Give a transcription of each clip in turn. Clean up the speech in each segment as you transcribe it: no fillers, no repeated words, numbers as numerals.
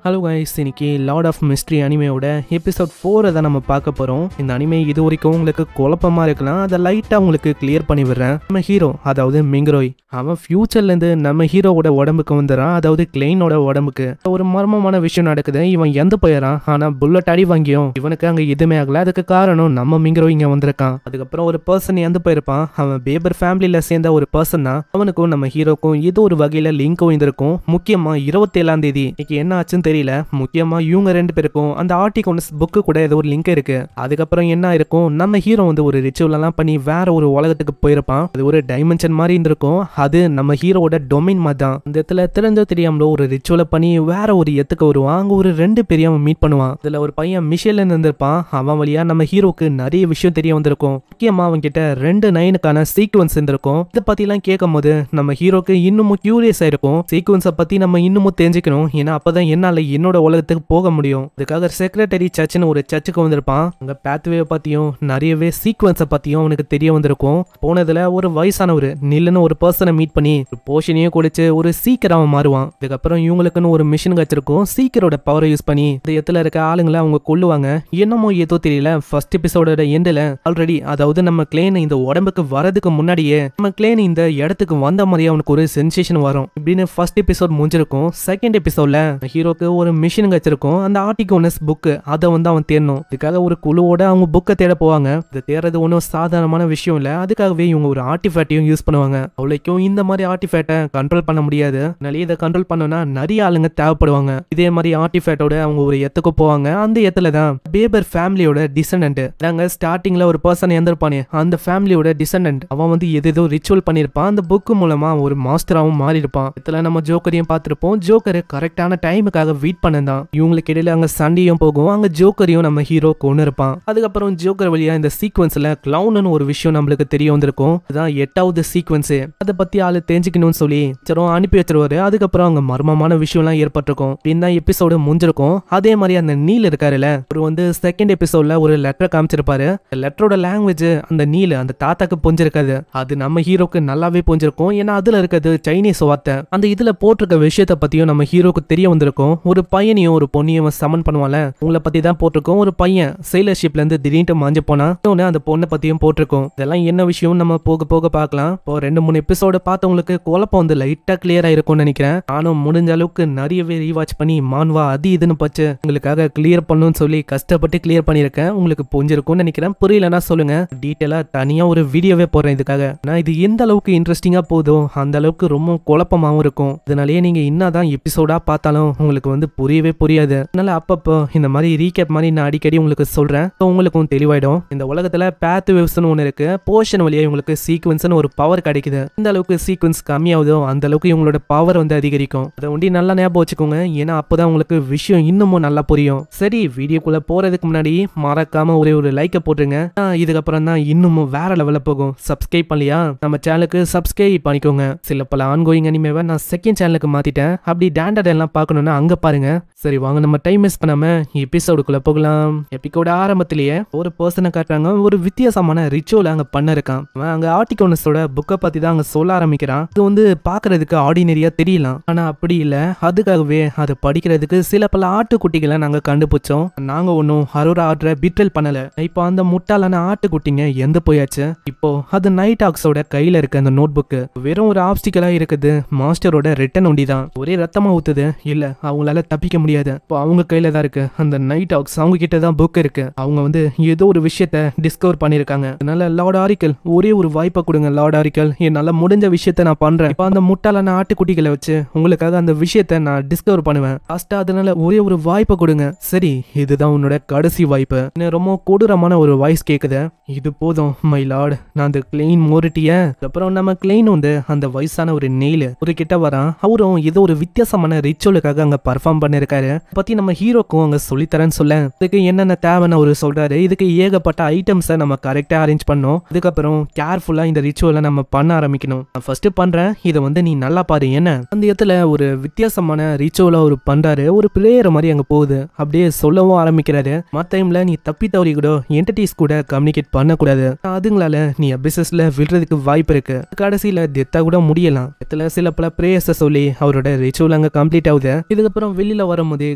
Hello guys, இன்னைக்கு Lord of mystery அனிமையோட episode 4 தான் நம்ம பார்க்க போகிறோம். இந்த அனிமே இது வரைக்கும் உங்களுக்கு குழப்பமாக இருக்கலாம், அதை லைட்டாக உங்களுக்கு கிளியர் பண்ணி விடுறேன். நம்ம ஹீரோ, அதாவது மிங்ரோய், அவன் ஃபியூச்சர்லேருந்து நம்ம ஹீரோவோட உடம்புக்கு வந்துடுறான், அதாவது கிளைனோட உடம்புக்கு. ஒரு மர்மமான விஷயம் நடக்குது. இவன் எந்த போயிடறான், ஆனால் புல்லட் அடி வாங்கியும் இவனுக்கு அங்கே எதுவுமே ஆகல. அதுக்கு காரணம் நம்ம மிங்ரோய் இங்கே வந்திருக்கான். அதுக்கப்புறம் ஒரு பர்சன் எந்த போயிருப்பான், அவன் பேபர் ஃபேமிலியில் சேர்ந்த ஒரு பர்சன் தான். அவனுக்கும் நம்ம ஹீரோக்கும் ஏதோ ஒரு வகையில் லிங்க் இருந்திருக்கும். முக்கியமாக 27ஆம் தேதி இன்னைக்கு என்ன ஆச்சுன்னு தெரியல. முக்கியமா இவங்க ரெண்டு பேருக்கும் அந்த ஆர்டிகோனஸ் புக்கு கூட ஏதோ ஒரு லிங்க் இருக்கு. அதுக்கப்புறம் என்ன இருக்கும், நம்ம ஹீரோ வந்து ஒரு ரிச்சுவல் எல்லாம் பண்ணி வேற ஒரு உலகத்துக்கு போயிருப்பான். அது ஒரு டைமென்ஷன் மாதிரி இருந்திருக்கும். அது நம்ம ஹீரோட டொமைன் மாதிரி தான். இந்த இடத்துல தெரிஞ்சோ தெரியாமலோ ஒரு ரிச்சுவலை பண்ணி வேற ஒரு இடத்துக்கு வருவான். அங்க ஒரு ரெண்டு பேரையும் அவன் மீட் பண்ணுவான். இதுல ஒரு பையன் மிஷேல் இருந்திருப்பான். அவன் வழியா நம்ம ஹீரோக்கு நிறைய விஷயம் தெரிய வந்திருக்கும். முக்கியமா அவன் கிட்ட 2 9க்கான சீக்வன்ஸ் இருந்திருக்கும். இதை பத்தி எல்லாம் கேட்கும் போது நம்ம ஹீரோக்கு இன்னமும் கியூரியஸ் ஆயிருக்கும். சீக்வன்ஸை பத்தி நம்ம இன்னமும் தெரிஞ்சுக்கணும், ஏன்னா அப்பதான் என்னால என்னோட உலகத்துக்கு போக முடியும். அதுக்காக செக்ரட்டரி சர்ச்னு ஒரு சர்ச்சுக்கு வந்திருப்பான். அங்க பேத்வே பத்தியும் நிறையவே சீக்வன்ஸை பத்தியும் அவனுக்கு தெரிய வந்திருக்கும். போனதுல ஒரு வயசானவர் நில்லுன்னு ஒரு பர்சனை மீட் பண்ணி ஒரு போஷனையும் குடிச்சு ஒரு சீக்கர் அவன் மாறுவான். இதுக்கப்புறம் இவங்களுக்குன்னு ஒரு மிஷின் வச்சிருக்கும். சீக்கரோட பவரை யூஸ் பண்ணி இந்த இடத்துல இருக்க ஆளுங்களை அவங்க கொல்லுவாங்க. என்னமோ ஏதோ தெரியல. ஃபர்ஸ்ட் எபிசோடோட எண்டில் ஆல்ரெடி, அதாவது நம்ம கிளேன் இந்த உடம்புக்கு வரதுக்கு முன்னாடியே நம்ம கிளேன் இந்த இடத்துக்கு வந்த மாதிரியே அவனுக்கு ஒரு சென்சேஷன் வரும். இப்படின்னு ஃபர்ஸ்ட் எபிசோட் முடிஞ்சிருக்கும். செகண்ட் எபிசோட்ல ஹீரோக்கு ஒரு மிஷின் வச்சிருக்கும். அந்த ஆர்டிகோனஸ் புக்கு அதை வந்து அவன் தேடணும். இதுக்காக ஒரு குழுவோட அவங்க புக்கை தேட போவாங்க. இது தேடுறது ஒன்றும் சாதாரணமான விஷயம் இல்லை. அதுக்காகவே இவங்க ஒரு ஆர்டிஃபேக்டையும் யூஸ் பண்ணுவாங்க. அவ்வளோக்கும் இந்த மாதிரி ஆர்டிஃபேக்டை கண்ட்ரோல் பண்ண முடியாது. அதனால இதை கண்ட்ரோல் பண்ணோம்னா நிறைய ஆளுங்க தேவைப்படுவாங்க. இதே மாதிரி ஆர்டிஃபேக்டோட அவங்க ஒரு இடத்துக்கு போவாங்க. அந்த இடத்துல தான் பேபர் ஃபேமிலியோட டிசெண்டன்ட், நாங்க ஸ்டார்டிங்ல ஒரு பர்சன் இறந்திருப்பானே அந்த ஃபேமிலியோட டிசெண்டன்ட், அவன் வந்து ஏதோ ரிச்சுவல் பண்ணியிருப்பான். அந்த புக்கு மூலமா ஒரு மாஸ்டராகவும் மாறி இருப்பான். இதுல நம்ம ஜோக்கரையும் பார்த்திருப்போம். ஜோக்கர் கரெக்டான டைமுக்காக வெயிட் பண்ணதான். இவங்களுக்கு இடையில அங்க சண்டையும் போகும். அங்க ஜோக்கரையும் நம்ம ஹீரோ கொண்டு இருப்பான். அதுக்கப்புறம் ஜோக்கர் வழியா இந்த சீக்வன்ஸ்ல கிளவுன்னு ஒரு விஷயம் நம்மளுக்கு தெரிய வந்திருக்கும். இதுதான் 8வது சீக்வன்ஸ். அதை பத்தி ஆளு தெரிஞ்சுக்கணும்னு சொல்லி சரம் அனுப்பி வச்சிருவாரு. அதுக்கப்புறம் அங்க மர்மமான விஷயம் எல்லாம் ஏற்பட்டிருக்கும். இந்த எபிசோடு முடிஞ்சிருக்கும். அதே மாதிரி அந்த நீல் இருக்காருல்ல, அவர் வந்து செகண்ட் எபிசோட்ல ஒரு லெட்டர் காமிச்சிருப்பாரு. லெட்டரோட லாங்குவேஜ் அந்த நீல் அந்த தாத்தாக்கு புரிஞ்சிருக்காது. அது நம்ம ஹீரோக்கு நல்லாவே புரிஞ்சிருக்கும். ஏன்னா அதுல இருக்கிறது சைனீஸ் வார்த்தை. அந்த இதுல போட்டிருக்க விஷயத்த பத்தியும் நம்ம ஹீரோக்கு தெரிய வந்திருக்கும். ஒரு பையனையும் ஒரு பொண்ணையும் சமன் பண்ணுவான்ல, உங்களை பத்தி தான் போட்டிருக்கோம். ஒரு பையன் செயலர்ஷிப்ல இருந்து திடீர்னு மாஞ்சு போனா அந்த பொண்ணை பத்தியும் போட்டிருக்கோம். இதெல்லாம் என்ன விஷயம் நம்ம போக போக பார்க்கலாம். இப்போ 2-3 எபிசோடு பார்த்தவங்களுக்கு குழப்பம் வந்து லைட்டா கிளியர் ஆயிருக்கும்னு நினைக்கிறேன். நானும் முடிஞ்ச அளவுக்கு நிறையவே ரீவாச் பண்ணி மான்வா அது இதுன்னு பச்சு உங்களுக்காக கிளியர் பண்ணணும்னு சொல்லி கஷ்டப்பட்டு கிளியர் பண்ணியிருக்கேன். உங்களுக்கு புரிஞ்சிருக்கும்னு நினைக்கிறேன். புரியலன்னா சொல்லுங்க, டீட்டெயிலா தனியா ஒரு வீடியோவே போடுறேன் இதுக்காக. நான் இது எந்த அளவுக்கு இன்ட்ரெஸ்டிங்கா போதோ அந்த அளவுக்கு ரொம்ப குழப்பமாவும் இருக்கும். இதனாலேயே நீங்க என்னதான் எபிசோடா பார்த்தாலும் உங்களுக்கு வந்து புரியவே புரியாது. அதனால அப்பப்போ இந்த மாதிரி ரீகேப் மாதிரி நான் அடிக்கடி உங்களுக்கு சொல்றேன். உங்களுக்கும் தெளிவாயிடும். இந்த உலகத்துல பேத் வேவ்ஸ்னு ஒன்று இருக்கு. போர்ஷன் வழியா இவங்களுக்கு சீக்வன்ஸ்னு ஒரு பவர் கிடைக்குது. இந்த அளவுக்கு சீக்வன்ஸ் கம்மியாகுதோ அந்த அளவுக்கு இவங்களோட பவர் வந்து அதிகரிக்கும். அதை ஒண்டி நல்லா ஞாபகம் வச்சுக்கோங்க, ஏன்னா அப்பதான் உங்களுக்கு விஷயம் இன்னமும் நல்லா புரியும். சரி, வீடியோக்குள்ள போறதுக்கு முன்னாடி மறக்காம ஒரு லைக்கை போட்டுருங்க. இதுக்கப்புறம் தான் இன்னமும் வேற லெவலில் போகும். சப்ஸ்கிரைப் பண்ணலையா நம்ம சேனலுக்கு சப்ஸ்கிரைப் பண்ணிக்கோங்க. சில பல ஆன்கோயிங் அனிமேவை நான் செகண்ட் சேனலுக்கு மாத்திட்டேன். அப்படி டேண்டட் எல்லாம் பார்க்கணும்னா அங்க பாருங்க. சரி வாங்க, நம்ம டைம் மிஸ் பண்ணாம எபிசோடுக்குள்ள போகலாம். எபிசோட ஆரம்பத்திலேயே ஒரு பர்சனை காட்டுறாங்க. ஒரு வித்தியாசமான ரிச்சுவல் அங்க பண்ண இருக்கான். அங்க ஆர்டிகோனஸோட புக்கை பத்தி தான் அங்க சொல்ல ஆரம்பிக்கிறான். அது வந்து பாக்குறதுக்கு ஆர்டினரியா தெரியலாம், ஆனா அப்படி இல்ல. அதுக்காகவே அதை படிக்கிறதுக்கு சில பல ஆட்டுக்குட்டிகளை நாங்க கண்டுபிடிச்சோம். நாங்க ஒன்னும் அரோரா ஆர்டரை பிட்ரல் பண்ணல. இப்போ அந்த முட்டாளான ஆட்டுக்குட்டிங்க எந்த போயாச்சு. இப்போ அது நைட் ஆக்ஸோட கையில இருக்க அந்த நோட் புக்கு வெறும் ஒரு ஆப்ஸ்டிக்கலா இருக்குது. மாஸ்டரோட ரிட்டன் ஒண்டி தான். ஒரே ரத்தமா ஊத்துது. இல்ல அவங்களால தப்பிக்க முடியாது. இப்போ அவங்க கையில தான் இருக்கு அந்த நைட் ஆக்ஸ். அவங்க கிட்ட தான் புக் இருக்கு. அவங்க வந்து ஏதோ ஒரு விஷயத்த டிஸ்கவர் பண்ணிருக்காங்க. அதனால லார்ட் ஆரிக்கல், ஒரே ஒரு வாய்ப்பை கொடுங்க லார்ட் ஆரிக்கல். என்னால முடிஞ்ச விஷயத்த நான் பண்றேன். இப்போ அந்த முட்டாளான ஆட்டுக்குட்டிகளை வச்சு உங்களுக்காக அந்த விஷயத்த நான் டிஸ்கவர் பண்ணுவேன். லாஸ்டா அதனால ஒரே ஒரு வாய்ப்பை கொடுங்க. சரி, இதுதான் உன்னோட கடைசி வாய்ப்பு. ரொம்ப கொடூரமான ஒரு வாய்ஸ் கேக்குது. இது போதும் மை லார்ட், நான் அந்த கிளைன் மோரிட்டிய. அப்புறம் நம்ம கிளைன் வந்து அந்த வயசான ஒரு நெயில் ஒரு கிட்ட வரான். அவரும் ஏதோ ஒரு வித்தியாசமான ரிச்சுவலுக்காக அங்க பர்ஃபார்ம் பண்ணிருக்காரு. பத்தி நம்ம ஹீரோக்கும் அங்க சொல்லித்தரேன்னு சொல்ல இதுக்கு என்னென்ன தேவைன்னு அவரு சொல்றாரு. இதுக்கு ஏகப்பட்ட ஐட்டம்ஸை நம்ம கரெக்டா அரேஞ்ச் பண்ணோம். அதுக்கப்புறம் கேர்ஃபுல்லா இந்த ரிச்சுவலை நம்ம பண்ண ஆரம்பிக்கணும். நான் ஃபர்ஸ்ட் பண்றேன், இதை வந்து நீ நல்லா பாரு. என்ன அந்த இடத்துல ஒரு வித்தியாசமான ரிச்சுவலா ஒரு பண்றாரு. ஒரு பிரேயர் மாதிரி அங்க போகுது. அப்படியே சொல்லவும் ஆரம்பிக்கிறாரு. மற்ற டைம்ல நீ தப்பி தவறி கூட என்டிட்டிஸ் கூட கம்யூனிகேட் பண்ணக்கூடாது. அதுங்களால நீ அபிசஸ்ல விழுறதுக்கு வாய்ப்பு இருக்கு. கடைசியில டெத்தா கூட முடியலாம். இதுல சில பல பிரேயர்ஸை சொல்லி அவரோட ரிச்சுவல் அங்க கம்ப்ளீட் ஆகுது. இதுக்கப்புறம் அதுக்கப்புறம் வெளியில வரும்போது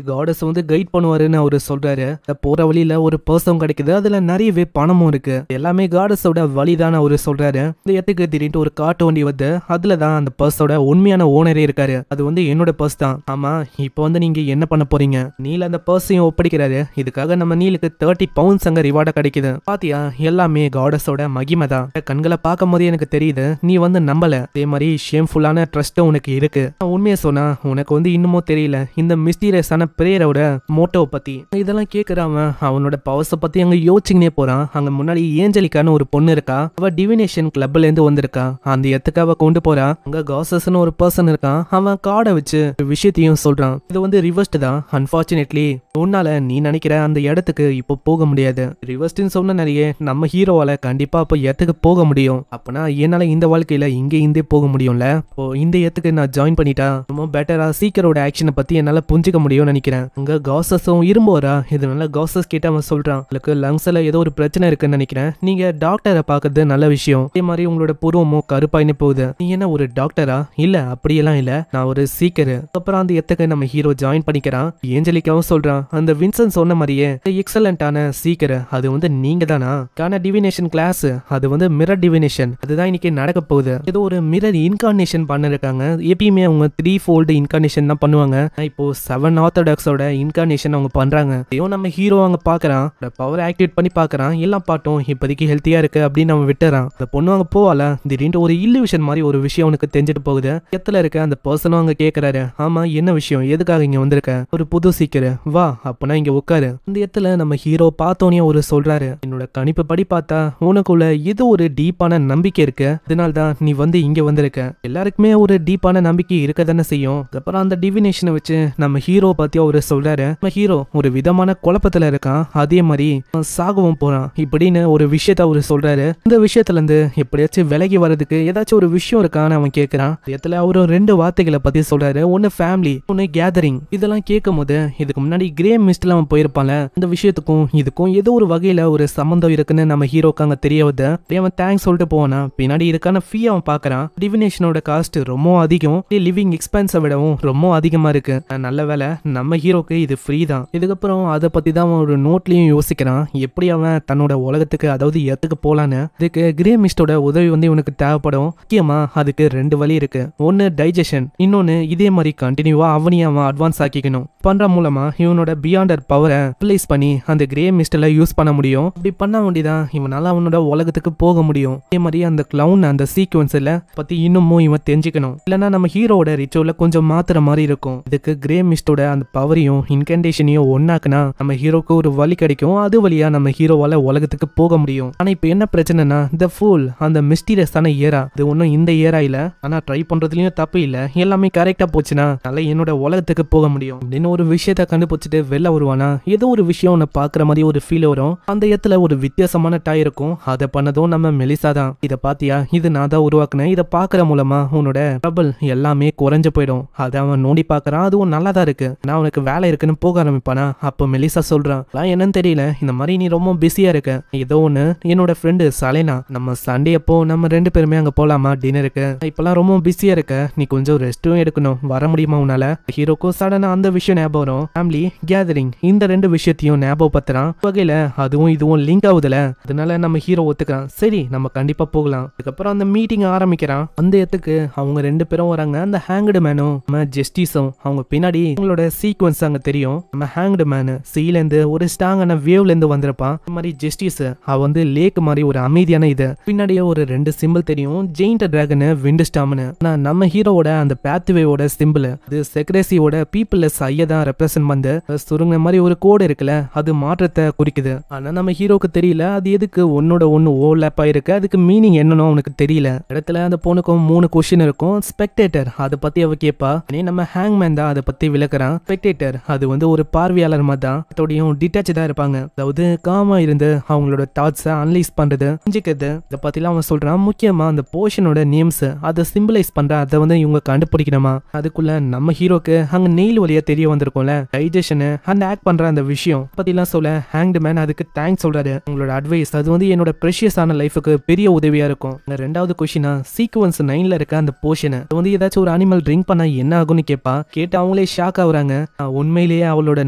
காடஸ் வந்து கைட் பண்ணுவாருன்னு அவரு சொல்றாரு. போற வழியில ஒரு பர்சன் கிடைக்குது, அதுல நிறையவே பணமும் இருக்கு, எல்லாமே காடஸோட வழிதான் அவரு சொல்றாரு. இந்த இடத்துக்கு திடீர்னு ஒரு காட்டு வண்டி வந்து அதுலதான் அந்த பர்ஸோட உண்மையான ஓனரே இருக்காரு. அது வந்து என்னோட பர்ஸ் தான். ஆமா, இப்போ வந்து நீங்க என்ன பண்ண போறீங்க? நீல அந்த பர்ஸையும் ஒப்படைக்கிறாரு. இதுக்காக நம்ம நீலுக்கு 30 பவுண்ட்ஸ் அங்க ரிவார்டா கிடைக்குது. பாத்தியா, எல்லாமே காடஸோட மகிமை தான். கண்களை பார்க்கும் போது எனக்கு தெரியுது நீ வந்து நம்பல. அதே மாதிரி ஷேம்ஃபுல்லான ட்ரஸ்ட் உனக்கு இருக்கு. உண்மையை சொன்னா உனக்கு வந்து இன்னமும் தெரியல இந்த மிஸ்டீரியஸான பிரேயரோட மோட்டோவை பத்தி. இதெல்லாம் கேட்கறாம அவனோட பவர்ஸை பத்தி அங்க யோசிச்சுனே போறான். அங்க முன்னாடி ஏஞ்சலிக்கான ஒரு பொண்ணு இருக்கா. அவ டிவினேஷன் கிளப்ல இருந்து வந்திருக்கா. அந்த இடத்துக்கு அவ கொண்டு போறா. அங்க காசஸ்னு ஒரு பர்சன் இருக்கான். அவன் கார்டை வச்சு ஒரு விஷயத்தையும் சொல்றான். இது வந்து ரிவர்ஸ்ட் தான். அன்பார்ச்சுனேட்லி உன்னால நீ நினைக்கிற அந்த இடத்துக்கு இப்போ போக முடியாது. ரிவர்ஸ்ட்னு சொன்ன நிறைய நம்ம ஹீரோவால கண்டிப்பா அப்ப இடத்துக்கு போக முடியும். அப்பனா என்னால இந்த வாழ்க்கையில இங்கே போக முடியும்ல. இப்போ இந்த இடத்துக்கு நான் ஜாயின் பண்ணிட்டா ரொம்ப பெட்டரா சீக்கிரோட ஆக்ஷனை பத்தி என்னால புரிஞ்சுக்க முடியும்னு நினைக்கிறேன். அங்க காசஸும் இரும்போரா. இதனால காசஸ் கிட்ட அவன் சொல்றான், உங்களுக்கு லங்ஸ்ல ஏதோ ஒரு பிரச்சனை இருக்குன்னு நினைக்கிறேன், நீங்க டாக்டரை பாக்குறது நல்ல விஷயம். அதே மாதிரி உங்களோட புருவமும் கருப்பாயின்னு போகுது. நீ என்ன ஒரு டாக்டரா? இல்ல, அப்படியெல்லாம் இல்ல, நான் ஒரு சீக்கரு. அப்புறம் அந்த இடத்துக்கு நம்ம ஹீரோ ஜாயின் பண்ணிக்கிறான். ஏஞ்சலிக்காவும் சொல்றான், அந்த வின்சன் சொன்ன மாதிரியே எக்ஸலண்டான சீக்கர் அது வந்து நீங்க தானா? கான டிவினேஷன் கிளாஸ் அது வந்து மிரர் டிவினேஷன் அதுதான் இன்னைக்கு நடக்க போகுது. ஏதோ ஒரு மிரர் இன்கார்னேஷன் பண்ணிருக்காங்க. எப்பயுமே அவங்க 3 ஃபோல்டு இன்கார்னேஷன் தான் பண்ணுவாங்க. இப்போ 7 ஆர்த்தடாக்ஸோட இன்கார்னேஷன் அவங்க பண்றாங்க. ஐயோ, நம்ம ஹீரோ அங்க பாக்குறான், பவர் ஆக்டிவேட் பண்ணி பாக்குறான். எல்லாம் பாட்டும் இப்போதைக்கு ஹெல்த்தியா இருக்கு அப்படின்னு அவன் விட்டுறான். அந்த பொண்ணு அங்க போவால, திடீர்னு ஒரு இல்லுஷன் மாதிரி ஒரு விஷயம் அவனுக்கு தெரிஞ்சுட்டு போகுது. எத்துல இருக்க அந்த பர்சனும் அங்க கேக்குறாரு, ஆமா என்ன விஷயம், எதுக்காக இங்க வந்திருக்க? ஒரு புது சீக்கிர வா, அப்பனா இங்க உட்காரு. அந்த இடத்துல நம்ம ஹீரோ பார்த்தோன்னே ஒரு சொல்றாரு, என்னோட கணிப்பு படி பார்த்தா உனக்குள்ள ஏதோ ஒரு டீப்பான நம்பிக்கை இருக்கு, அதனால்தான் நீ வந்து இங்க வந்திருக்க. எல்லாருக்குமே ஒரு டீப்பான நம்பிக்கை இருக்க தானே செய்யும். அப்புறம் அந்த டிவினேஷனை வச்சு நம்ம ஹீரோ பத்தி அவரு சொல்றாரு, நம்ம ஹீரோ ஒரு விதமான குழப்பத்துல இருக்கான், அதே மாதிரி சாகவும் போறான் இப்படின்னு ஒரு விஷயத்த அவரு சொல்றாரு. இந்த விஷயத்துல இருந்து எப்படியாச்சும் விலகி வர்றதுக்கு ஏதாச்சும் ஒரு விஷயம் இருக்கான்னு அவன் கேட்கறான். இடத்துல அவரு 2 வார்த்தைகளை பத்தி சொல்றாரு, ஒன்னு ஃபேமிலி, ஒன்னு கேதரிங். இதெல்லாம் கேட்கும் போது இதுக்கு முன்னாடி கிரே மிஸ்ட்ல அவன் போயிருப்பான்ல, இந்த விஷயத்துக்கும் இதுக்கும் ஏதோ ஒரு வகையில ஒரு சம்பந்தம் இருக்குன்னு நம்ம ஹீரோக்கு அங்க தெரிய வருது. அவன் தேங்க்ஸ் சொல்லிட்டு போனா பின்னாடி இருக்கான ஃபீ அவன் பாக்குறான். டிவினேஷனோட காஸ்ட் ரொம்ப அதிகம், லிவிங் எக்ஸ்பென்ஸை விடவும் ரொம்ப அதிகமா இருக்கு. நல்ல வேலை நம்ம ஹீரோக்கு இது ஃப்ரீ தான். இதுக்கப்புறம் அதை பத்தி தான் அவன் ஒரு நோட்லயும் யோசிக்கிறான், எப்படி அவன் தன்னோட உலகத்துக்கு அதாவது இடத்துக்கு போலான்னு. இதுக்கு கிரே மிஸ்டோட உதவி வந்து இவனுக்கு தேவைப்படும். முக்கியமா அதுக்கு 2 வழி இருக்கு. ஒன்னு டைஜஷன், இன்னொன்னு இதே மாதிரி கண்டினியூவா அவனையும் அவன் அட்வான்ஸ் ஆக்கிக்கணும். பண்ற மூலமா இவனோட பியாண்டர் பவரை ரிலீஸ் பண்ணி அந்த கிரே மிஸ்ட்ல யூஸ் பண்ண முடியும். இப்படி பண்ண வேண்டியதான் இவனால அவனோட உலகத்துக்கு போக முடியும். அதே மாதிரி அந்த கிளவுன் அந்த சீக்வன்ஸ்ல பத்தி இன்னமும் இவன் தெரிஞ்சுக்கணும். இல்லைன்னா நம்ம ஹீரோட ரிச்சுவல கொஞ்சம் மாத்துற மாதிரி இருக்கும். இதுக்கு கிரே மிஸ்டோட அந்த பவரையும் இன்கண்டேஷனையும் ஒன்னாக்குனா நம்ம ஹீரோக்கு ஒரு வழி கிடைக்கும். அது வழியா நம்ம ஹீரோவால உலகத்துக்கு போக முடியும். ஆனா இப்ப என்ன பிரச்சனைனா, த ஃபூல் அந்த மிஸ்டீரியஸான ஏரா இது ஒன்னும் இந்த ஏரா இல்ல. ஆனா ட்ரை பண்றதுலயும் தப்பு இல்ல, எல்லாமே கரெக்டா போச்சுன்னா நல்ல என்னோட உலகத்துக்கு போக முடியும் அப்படின்னு ஒரு விஷயத்த கண்டுபிடிச்சிட்டு வெளில வருவானா. ஏதோ ஒரு விஷயம் உன்னை பாக்குற மாதிரி ஒரு ஃபீல் வரும். அந்த இடத்துல ஒரு வித்தியாசமான டாய் இருக்கும். அதை பண்ணதும் நம்ம மெலிசா தான். இதை பாத்தியா, இது நான் தான் உருவாக்குனேன், இதை பாக்குற மூலமா உன்னோட ட்ரபிள் எல்லாமே குறைஞ்சு போயிடும். அதை அவன் நோண்டி பாக்குறான், அதுவும் நல்லா தான் இருக்கு. நான் உனக்கு வேலை இருக்குன்னு போக ஆரம்பிப்பானா. அப்போ மெலிசா சொல்றான், என்னன்னு தெரியல, இந்த மாதிரி நீ ரொம்ப பிஸியா இருக்க. ஏதோ ஒண்ணு என்னோட ஃப்ரெண்டு சலேனா, நம்ம சண்டே அப்போ நம்ம 2 பேருமே அங்க போலாமா டின்னருக்கு? இப்பெல்லாம் ரொம்ப பிஸியா இருக்க, நீ கொஞ்சம் ரெஸ்ட்டும் எடுக்கணும், வர முடியுமா உன்னால? ஹீரோக்கும் சடனா அந்த விஷயம் ஞாபகம் வரும். ஃபேமிலி கேதரிங் இந்த 2 விஷயத்தையும் ஞாபகப்படுத்துறான். வகையில அதுவும் இதுவும் லிங்க் ஆகுதுல, அதனால நம்ம ஹீரோ ஒத்துக்கிறான். சரி நம்ம கண்டிப்பா போகலாம். அதுக்கப்புறம் அந்த மீட்டிங் ஆரம்பிக்கிறான். அந்த இடத்துக்கு அவங்க 2 பேரும் வராங்க. அந்த ஹேங்டு மேனும் நம்ம ஜஸ்டிஸும். அவங்க பின்னாடி அவங்களோட சீக்வன்ஸ் அங்க தெரியும். நம்ம ஹேங்டு மேனு சீல இருந்து ஒரு ஸ்ட்ராங்கான வேவ்ல இருந்து வந்திருப்பான். இந்த மாதிரி ஜஸ்டிஸ் அவ வந்து லேக் மாதிரி ஒரு அமைதியான இது. பின்னாடியே ஒரு 2 சிம்பிள் தெரியும், ஜெயிண்ட் டிராகன், விண்ட் ஸ்டாம்னு. ஆனா நம்ம ஹீரோவோட அந்த பேத்வேவோட சிம்பிள் அது செக்ரேசியோட பீப்புள்லெஸ் ஐயா தான் ரெப்ரசன்ட் பண்ணு. சுருங்க மாதிரி ஒரு கோடு இருக்குல்ல, அது மாற்றத்தை குறிக்குது. ஆனா நம்ம ஹீரோக்கு தெரியல அது எதுக்கு ஒன்னோட ஒன்னு ஓவர்லாப் ஆயிருக்கு, அதுக்கு மீனிங் என்னன்னு அவனுக்கு தெரியல. இடத்துல அந்த பொண்ணுக்கும் 3 கொஸ்டின் இருக்கும். ஸ்பெக்டேட்டர் அதை பத்தி அவ கேட்பா. நம்ம ஹேங்மேன் தான் அதை பத்தி விளக்குறான். ஸ்பெக்டேட்டர் அது வந்து ஒரு பார்வையாளர் மாதிரி தான், அதோடையும் டிட்டாச்சா இருப்பாங்க. அதாவது காமா இருந்து அவங்களோட தாட்ஸை அனலைஸ் பண்றது புரிஞ்சுக்கிறது. இதை பத்திலாம் அவன் சொல்றான். முக்கியமா அந்த போர்ஷனோட நேம்ஸ் அதை சிம்பிளைஸ் பண்ற அதை வந்து இவங்க கண்டுபிடிக்கணுமா. அதுக்குள்ள நம்ம ஹீரோக்கு அங்க நெயில் வழியா தெரிய வந்திருக்கும்ல டைஜஷன் அந்த ஆக்ட் பண்ற அந்த விஷயம் பத்திலாம் சொல்ல ஹேங்டு மேன் அதுக்கு தேங்க்ஸ் சொல்றாரு. உங்களோட அட்வைஸ் அது வந்து என்னோட ப்ரெஷியஸான லைஃபுக்கு பெரிய உதவியா இருக்கும். ரெண்டாவது கொஸ்டினா சீக்வன்ஸ் 9ல இருக்க அந்த போர்ஷன் அது வந்து ஏதாச்சும் ஒரு அனிமல் ட்ரிங்க் பண்ணா என்ன ஆகும்னு கேட்பா. கேட்டு அவங்களே அவங்களே ஷாக் ஆகுறாங்க. உண்மையிலேயே அவளோட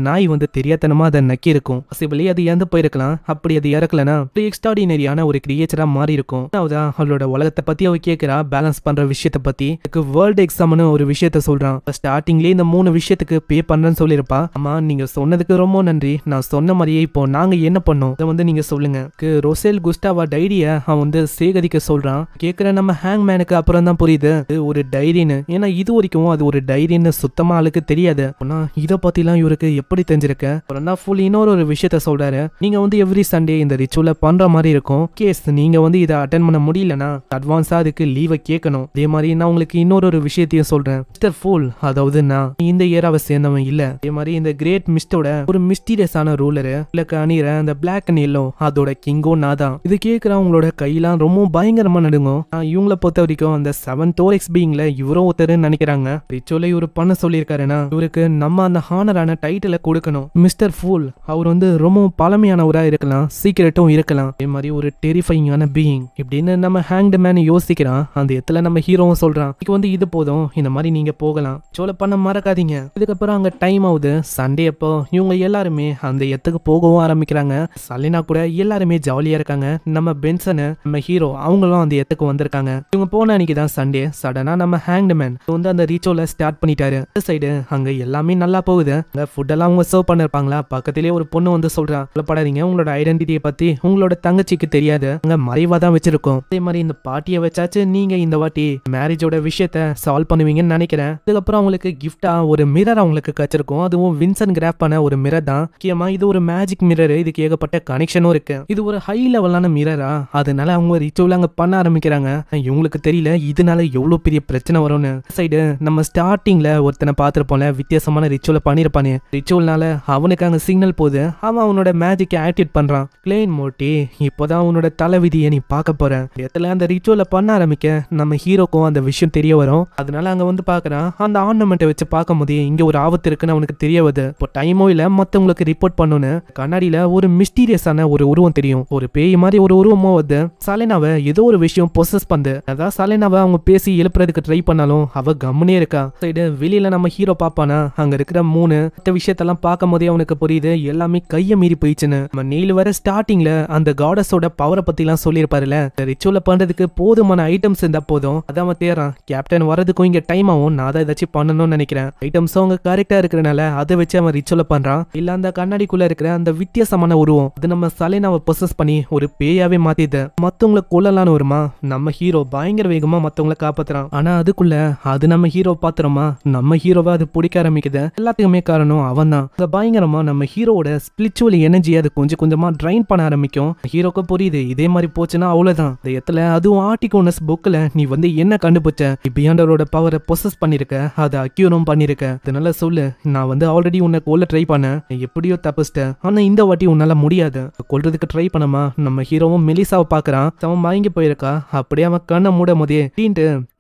நாய் வந்து தெரியாதனமா அதை நக்கி இருக்கும். பாசிபிளி அது இறந்து போயிருக்கலாம். அப்படி அது இறக்கலனா எக்ஸ்ட்ராடினரியான ஒரு கிரியேச்சரா மாறி இருக்கும். அவளோட உலகத்தை பத்தி அவ கேட்கிறா, பேலன்ஸ் பண்ற விஷயத்தை பத்தி. வேர்ல்டு எக்ஸாம்னு ஒரு விஷயத்த சொல்றான். ஸ்டார்டிங்லேயே இந்த 3 விஷயத்துக்கு பே பண்றேன்னு சொல்லியிருப்பா. ஆமா, நீங்க சொன்னதுக்கு ரொம்ப நன்றி. நான் சொன்ன மாதிரியே இப்போ நாங்க என்ன பண்ணோம் அதை வந்து நீங்க சொல்லுங்க. ரோசேல் குஸ்டாவா டைரிய அவன் வந்து சேகரிக்க சொல்றான். கேட்கிற நம்ம ஹேங்மேனுக்கு அப்புறம் தான் புரியுது ஒரு டைரின்னு. ஏன்னா இது வரைக்கும் அது ஒரு டைரின்னு சுத்தமா ஆளுக்கு தெரியாது. ஆனா இதை பத்திலாம் இவருக்கு எப்படி தெரிஞ்சிருக்கு. அப்புறம் தான் ஃபுல் இன்னொரு விஷயத்த சொல்றாரு. நீங்க வந்து எவ்ரி சண்டே இந்த ரிச்சுவலை பண்ற மாதிரி இருக்கும். கேஸ் நீங்க வந்து இதை அட்டென்ட் பண்ண முடியலன்னா அட்வான்ஸா அதுக்கு லீவை கேட்கணும். அதே மாதிரி நான் உங்களுக்கு இன்னொரு விஷயத்தையும் சொல்றேன். மிஸ்டர் ஃபூல், அதாவது நான் இந்த ஏராவை சேர்ந்தவன் இல்ல. அதே மாதிரி இந்த கிரேட் மிஸ்டோட ஒரு மிஸ்டீரியஸான ரூலரு இல்ல அணிற அந்த பிளாக் அண்ட் எல்லோ அதோட கிங்கோ நான் தான். இது கேட்கிற அவங்களோட கையெல்லாம் ரொம்ப பயங்கரமா நடுங்கும். இவங்களை பொறுத்த வரைக்கும் அந்த 7 டோரெக்ஸ் பீயிங்ல இவரும் ஒருத்தர் நினைக்கிறாங்க. ரிச்சுவலை இவரு பண்ண சொல்லியிருக்காருன்னா இவருக்கு நம்ம அந்த ஹானரான டைட்டிலை கொடுக்கணும். மிஸ்டர் ஃபூல் அவர் வந்து ரொம்ப பழமையானவரா இருக்கலாம், சீக்கிரட்டும் இருக்கலாம், அதே மாதிரி ஒரு டெரிஃபைங்கான பீயிங் இப்படின்னு நம்ம ஹேங்டு மேன் யோசிக்கிறான். அந்த இடத்துல நம்ம ஹீரோவும் சொல்றான், இதுக்கு வந்து இது போதும், இந்த மாதிரி நீங்க போகலாம், சோலை பண்ண மறக்காதீங்க. இதுக்கப்புறம் அங்க டைம் ஆகுது. சண்டே அப்போ இவங்க எல்லாருமே அந்த இடத்துக்கு போகவும் ஆரம்பிக்கிறாங்க. சலினா கூட எல்லாருமே ஜாலியா இருக்காங்க. நம்ம பென்சனு நம்ம ஹீரோ அவங்களும் அந்த இடத்துக்கு வந்திருக்காங்க. இவங்க போன அன்னைக்கு தான் சண்டே. சடனா நம்ம ஹேங்டு மேன் வந்து அந்த ரீச்சோல ஸ்டார்ட் பண்ணிட்டாரு. இந்த சைடு அங்க எல்லாமே நல்லா போகுது. அங்க ஃபுட் எல்லாம் அவங்க சர்வ் பண்ணிருப்பாங்களா. பக்கத்திலேயே ஒரு பொண்ணு வந்து சொல்றா, படாதீங்க, உங்களோட ஐடென்டிட்டியை பத்தி உங்களோட தங்கச்சிக்கு தெரியாது, அங்க மறைவா தான் வச்சிருக்கோம். அதே மாதிரி இந்த பார்ட்டியை வச்சாச்சு நீங்க இந்த வாட்டி மேரேஜோட விஷயத்த சால்வ் பண்ணுவீங்கன்னு நினைக்கிறேன். அதுக்கப்புறம் அவங்களுக்கு கிஃப்டா ஒரு மிரர் அவங்களுக்கு கிடைச்சிருக்கும். அதுவும் வின்சன் கிராப் பண்ண ஒரு மிரர் தான். முக்கியமா இது ஒரு மேஜிக் மிரர். இதுக்கு ஏகப்பட்ட கனெக்ஷனும் இருக்கு. இது ஒரு ஹை லெவலான மிரரா, அதனால அவங்க ரிச்சுவல் அங்க பண்ண ஆரம்பிக்கிறாங்க. இவங்களுக்கு தெரியல இதனால எவ்வளவு பெரிய பிரச்சனை வரும்னு. சைடு நம்ம ஸ்டார்டிங்ல ஒருத்தனை பார்த்திருப்போம்ல, வித்தியாசமான ரிச்சுவல் பண்ணிருப்பானே. ரிச்சுவல்னால அவனுக்கு அங்க சிக்னல் போகுது. அவன் அவனோட மேஜிக் ஆக்டிவேட் பண்றான். கிளேன் மோட்டி, இப்போதான் அவனோட தலைவிதியை நீ பார்க்க போற. இடத்துல அந்த ரிச்சுவலை பண்ண ஆரம்பிக்க நம்ம ஹீரோக்கும் அந்த விஷயம் தெரிய வரும். அதனால அங்க வந்து பாக்குறான். அந்த ஆர்னமெண்ட்டை வச்சு பார்க்கும் போதே இங்க ஒரு ஆபத்து இருக்குன்னு அவனுக்கு தெரிய வருது. இப்போ டைமோ இல்ல மத்தவங்களுக்கு ரிப்போர்ட் பண்ணணும்னு கண்ணாடியில ஒரு மிஸ்டீரியஸான ஒரு உருவம் தெரியும். ஒரு பேய் மாதிரி ஒரு உருவமோ வருது. சலேனாவை ஏதோ ஒரு விஷயம் பொசஸ் பண்ணுது. அதான் சலேனாவை அவங்க பேசி எழுப்புறதுக்கு ட்ரை பண்ணாலும் அவ கம்முனே இருக்கா. சைடு வெளியில நம்ம ஹீரோ பாப்பானா அங்க இருக்கிற 3 விஷயத்தெல்லாம் பார்க்கும் போதே அவனுக்கு புரியுது எல்லாமே கைய மீறி போயிடுச்சுன்னு. நம்ம நீல் வர ஸ்டார்டிங்ல அந்த காடஸோட பவரை பத்தி எல்லாம் சொல்லியிருப்பாருல. ரிச்சுவலை பண்றதுக்கு போதுமான ஐட்டம்ஸ் இருந்தா போதும். அதான் அவன் தேறான். கேப்டன் வரதுக்கும் இங்க டைம் ஆகும், நான் அதை ஏதாச்சும் பண்ணணும்னு நினைக்கிறேன். ஐட்டம்ஸ் அவங்க கரெக்டா இருக்கிறனால அதை வச்சு அவன் ரிச்சுவலை பண்றான். இல்ல அந்த கண்ணாடிக்குள்ள இருக்கிற அந்த வித்தியாசமான உருவம் அது நம்ம சலேனாவை பொசஸ் பண்ணி ஒரு பேயாவே மாத்திது. மத்தவங்களை கொல்லலான்னு வருமா, நம்ம ஹீரோ பயங்கர வேகமா மத்தவங்களை காப்பாத்துறான். ஆனா அதுக்குள்ள அது நம்ம ஹீரோ பாத்துறோமா, நம்ம ஹீரோவை அது பிடிக்க ஆரம்பிக்குது. எல்லாத்துக்குமே காரணம் அவன் தான். பயங்கரமா நம்ம ஹீரோட ஸ்பிரிச்சுவல் எனர்ஜி அது கொஞ்சம் கொஞ்சமா ட்ரைன் பண்ண ஆரம்பிக்கும். ஹீரோக்கு புரியுது இதே மாதிரி போச்சுன்னா அவ்வளவுதான். இந்த இடத்துல அதுவும் ஆர்டிகோனஸ் புக்ல நீ வந்து என்ன கண்டுபிடிச்ச, பியாண்டரோட பவரை பொசஸ் பண்ணிருக்க, அதை அக்யூரும் பண்ணிருக்க, அதனால சொல்லு, நான் வந்து ஆல்ரெடி உன்னை கொல்ல ட்ரை பண்ணேன், எப்படியோ தப்பிச்சிட்டேன், ஆனா இந்த வாட்டி உன்னால முடியாது, கொல்றதுக்கு ட்ரை பண்ணமா. நம்ம ஹீரோவும் மெலிசாவை பாக்குறான். அவன் மயங்கி போயிருக்கா. அப்படியே அவன் கண்ணை மூட போதே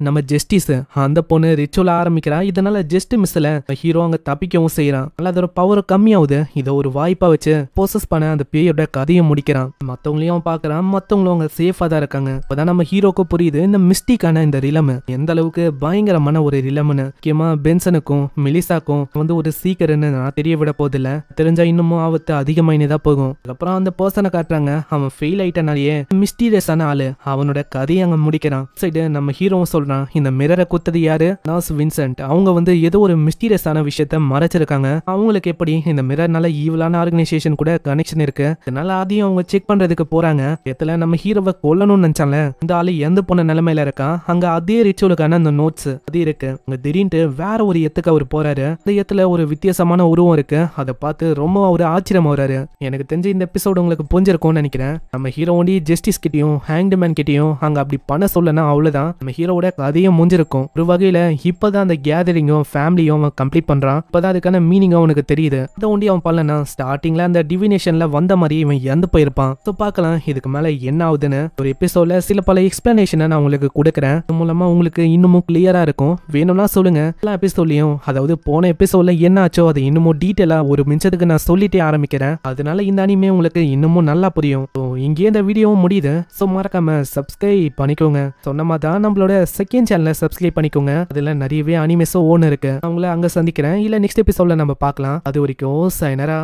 நம்ம ஜஸ்டிஸ் அந்த பொண்ணு ரிச்சுவல் ஆரம்பிக்கிறா. இதனால ஜஸ்ட் மிஸ்ல ஹீரோ அங்க தப்பிக்கவும் செய்யறான். அதோட பவர் கம்மியாகுது. இதை ஒரு வாய்ப்பா வச்சு பொசஸ் பண்ண அந்த பேயோட கதையை முடிக்கிறான். மத்தவங்களையும் அவன் பாக்குறான். மத்தவங்களும் அவங்க சேஃபா தான் இருக்காங்க. இப்பதான் நம்ம ஹீரோக்கு புரியுது இந்த மிஸ்டிக்கான இந்த ரிலம் எந்த அளவுக்கு பயங்கரமான ஒரு ரிலம்னு. முக்கியமா பென்சனுக்கும் மெலிசாக்கும் வந்து ஒரு சீக்கிரன்னு நான் தெரிய விட போதில்ல. தெரிஞ்சா இன்னமும் ஆபத்து அதிகமாயினேதான் போகும். அதுக்கப்புறம் அந்த பர்சனை காட்டுறாங்க. அவன் ஃபெயில் ஆயிட்டனாலேயே மிஸ்டீரியஸான ஆளு அவனோட கதையை அங்க முடிக்கிறான். சைடு நம்ம ஹீரோவும் சொல்றான், இந்த மிரரை குத்தது யாரு, நர்ஸ் வின்சென்ட். அவங்க வந்து ஏதோ ஒரு மிஸ்டீரியஸான விஷயத்த மறைச்சிருக்காங்க. அவங்களுக்கு எப்படி இந்த மிரர்னால ஈவலான ஆர்கனைசேஷன் கூட கனெக்ஷன் இருக்கு. அதனால அதையும் அவங்க செக் பண்றதுக்கு போறாங்க. இடத்துல நம்ம ஹீரோவை கொல்லணும்னு நினைச்சால இந்த ஆளு எந்த போன நிலைமையில இருக்கான். அங்க அதே ரிச்சுவலுக்கான அந்த நோட்ஸ் அது இருக்கு. அங்க திடீர்னு வேற ஒரு இடத்துக்கு அவர் போறாரு. அந்த இடத்துல ஒரு வித்தியாசமான உருவம் இருக்கு. அதை பார்த்து ரொம்ப ஒரு ஆச்சரியம் வராரு. எனக்கு தெரிஞ்சு இந்த எபிசோடு உங்களுக்கு புரிஞ்சிருக்கும்னு நினைக்கிறேன். நம்ம ஹீரோ ஒண்டி ஜஸ்டிஸ் கிட்டையும் ஹேங்டு மேன் கிட்டையும் அங்க அப்படி பண்ண சொல்லனா அவ்வளவுதான். நம்ம ஹீரோட கதையும் முடிஞ்சிருக்கும். ஒரு வகையில இப்பதான் அந்த கேதரிங்கும் ஃபேமிலியும் அவன் கம்ப்ளீட் பண்றான். இப்பதான் அதுக்கான மீனிங் அவனுக்கு தெரியுது. அதை ஒண்டி அவன் பண்ணலனா ஸ்டார்டிங்ல அந்த டிவினேஷன்ல வந்த மாதிரி இவன் இறந்து போயிருப்பான். ஸோ பார்க்கலாம் இதுக்கு மேல என்ன ஆகுதுன்னு. ஒரு எபிசோட்ல சில பல எக்ஸ்பிளனேஷனை நான் உங்களுக்கு கொடுக்குறேன். அது மூலமா உங்களுக்கு இன்னமும் கிளியரா இருக்கும். வேணும்னா சொல்லுங்க. எல்லா எபிசோட்லயும் அதாவது போன எபிசோட்ல என்ன ஆச்சோ அதை இன்னமும் டீட்டெயிலா ஒரு நிமிஷத்துக்கு நான் சொல்லிட்டே ஆரம்பிக்கிறேன். அதனால இந்த அனிமே உங்களுக்கு இன்னமும் நல்லா புரியும். இங்கே இந்த வீடியோவும் முடியுது. ஸோ மறக்காம சப்ஸ்கிரைப் பண்ணிக்கோங்க. சொன்ன மாதிரி தான் நம்மளோட செகண்ட் சேனலை சப்ஸ்கிரைப் பண்ணிக்கோங்க. அதுல நிறையவே அனிமேஸோ ஓன் இருக்கு. அவங்கள உங்களை அங்கே சந்திக்கிறேன், இல்லை நெக்ஸ்ட் எபிசோடில் நம்ம பார்க்கலாம். அது வரைக்கும் சைனரா.